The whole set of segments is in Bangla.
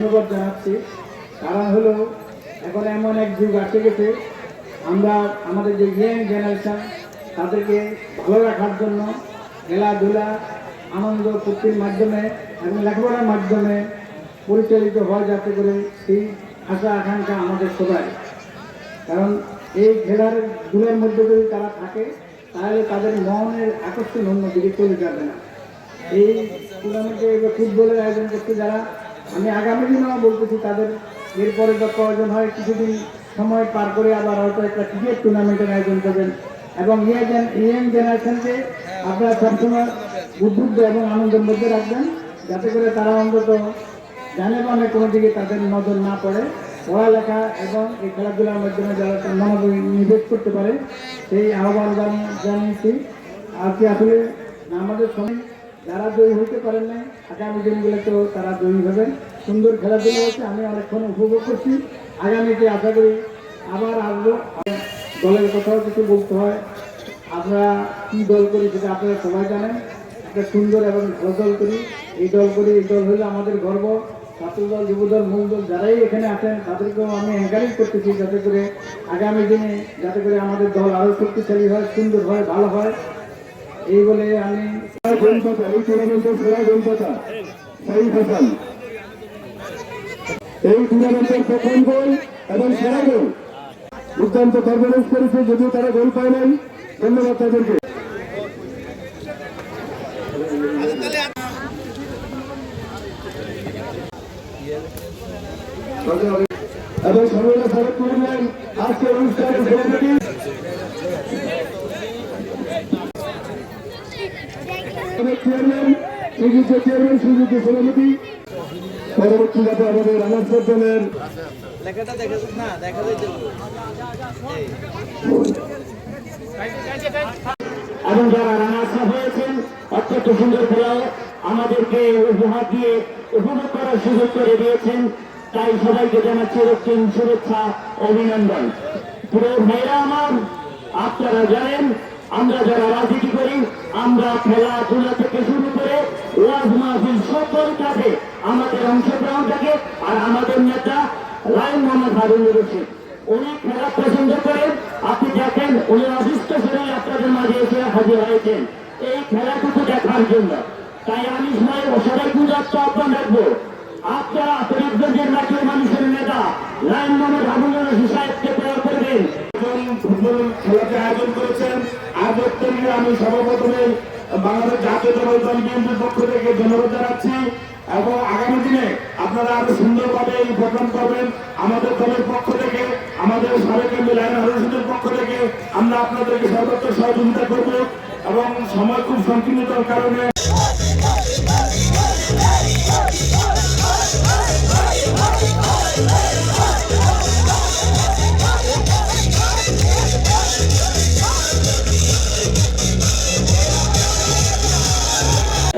ধন্যবাদ জানাচ্ছি। কারণ হলো এখন এমন এক যুগ আসে গেছে, আমরা আমাদের যে ইয়াং জেনারেশন তাদেরকে ভালো রাখার জন্য খেলাধুলা আনন্দ ফুর্তির মাধ্যমে এবং লেখাপড়ার মাধ্যমে পরিচালিত হয়, যাতে করে সেই আশা আকাঙ্ক্ষা আমাদের সবাই। কারণ এই খেলাধুলার মধ্যে যদি তারা থাকে তাহলে তাদের মনের আকর্ষণ অন্যদিকে চলে যাবে না। এই টুর্নামেন্টে ফুটবলের আয়োজন করতে যারা, আমি আগামী দিনেও বলতেছি তাদের এরপরে যত প্রয়োজন হয় কিছুদিন সময় পার করে আবার হয়তো একটা ক্রিকেট টুর্নামেন্টের আয়োজন করবেন এবং ইয়াং জেনারেশনকে আপনারা সবসময় উদ্বুদ্ধ এবং আনন্দের মধ্যে রাখবেন, যাতে করে তারা অন্তত জানে মানে কোনো দিকে তাদের নজর না পড়ে, পড়ালেখা এবং এই খেলাধুলার মাধ্যমে যারা মনোনিবেশ করতে পারে সেই আহ্বান জানিয়েছি। আর কি আসলে আমাদের সময় যারা জয়ী হইতে পারেন নাই আগামী দিনগুলোতেও তারা জয়ী হবেন। সুন্দর খেলাধুলা হচ্ছে, আমি অনেকক্ষণ উপভোগ করছি। আগামীতে আশা করি আবার আসবো। দলের কথাও কিছু বলতে হয়, আমরা কি দল করি সেটা আপনারা সবাই জানেন। একটা সুন্দর এবং ভালো দল করি, এই দল করি, এই দল হলে আমাদের গর্ব। ছাত্র দল, যুব দল, মূল দল যারাই এখানে আছেন তাদেরকেও আমি এনকারেজ করতেছি, যাতে করে আগামী দিনে যাতে করে আমাদের দল আরও শক্তিশালী হয়, সুন্দর হয়, ভালো হয়। এই বলে আমি এই টুর্নামেন্টের সেরা গোলদাতা সাইফ হাসান, এই টুর্নামেন্টের প্রথম গোল এবং সেরা গোল দুর্দান্ত পারফরমেন্স করেছে, যদিও তারা গোল পায় নাই। ধন্যবাদ তাদেরকে। এবং সর্বদা স্বাগত করলেন আজকের অনুষ্ঠানের সভাপতি চেয়ারম্যান, সুযোগ্য চেয়ারম্যান, সুযোগ্য সভাপতি। পরবর্তী যাতে আমাদের রানার্স দলের এবং যারা রানার্স হয়েছেন অত্যন্ত সুন্দর খেলা আমাদেরকে উপহার দিয়ে উপভোগ করার সুযোগ করে দিয়েছেন, তাই সবাইকে জানাচ্ছি রক্তিম শুভেচ্ছা, অভিনন্দন। পুরো ভাইরা আমার, আপনারা জানেন আমরা যারা রাজনীতি করি, আমরা খেলাধুলা থেকে শুরু করে ওয়াজ মাহফিল সকল কাজে আমাদের অংশগ্রহণ থাকে। আর আমাদের নেতা লাইন মোহাম্মদ হারুনুর রশিদ উনি খেলা পছন্দ করেন। আপনি দেখেন উনি অসুস্থ শরীরে আপনাদের মাঝে এসে হাজির হয়েছেন এই খেলাটুকু দেখার জন্য। তাই আমি সবাই পূজাত্ম আহ্বান রাখবো, আপনারা ফরিদগঞ্জের মাঠের মানুষের নেতা লাইন মোহাম্মদ হারুনুর রশিদ সাহেবকে প্রয়োগ করবেন। ফুটবল খেলাকে আয়োজন করেছেন আয়োজকদেরকে আমি সর্বপ্রথমে বাংলাদেশ জাতীয়তাবাদী দল বিএনপির পক্ষ থেকে ধন্যবাদ জানাচ্ছি এবং আগামী দিনে আপনারা আরো সুন্দরভাবে এই প্রোগ্রাম করবেন। আমাদের দলের পক্ষ থেকে, আমাদের সাবেক এমপি লাইন হারুনের পক্ষ থেকে আমরা আপনাদেরকে সর্বোচ্চ সহযোগিতা করব এবং সময় খুব সংকীর্ণতার কারণে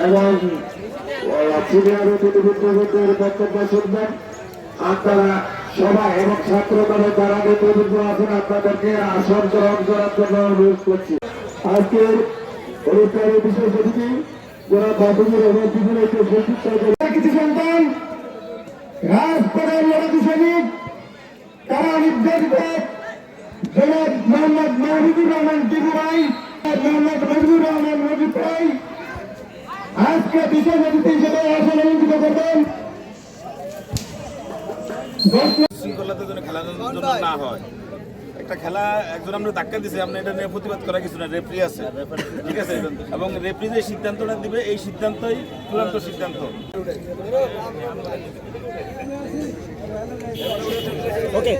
এবং সিনিয়র প্রতিনিধিদের বক্তব্য শুনবেন আপনারা সবাই এবং ছাত্র দলের যারা নেতৃবৃন্দ আছেন আপনাদেরকে আসন গ্রহণ করার জন্য অনুরোধ করছি। আজকের অনুষ্ঠানের বিশেষ অতিথি যারা বাবুজির এবং বিভিন্ন কিছু সন্তান রাজপথের লড়াকু সৈনিক, তারা নির্ধারিত জনাব মোহাম্মদ মাহমুদুর রহমান টিপু ভাই, মোহাম্মদ মজিবুর রহমান মজিব ভাই আজকে বিশেষ অতিথি হিসেবে আসন অলঙ্কৃত করবেন। শৃঙ্খলাতে যেন খেলাধুলার জন্য না হয়, একটা খেলা একজন আমরা ধাক্কা দিছি, আমরা এটা নিয়ে প্রতিবাদ করা কিছু না, রেফারি আছে, ঠিক আছে, এবং রেফারি যে সিদ্ধান্তটা দিবে এই সিদ্ধান্তই চূড়ান্ত সিদ্ধান্ত। ওকে।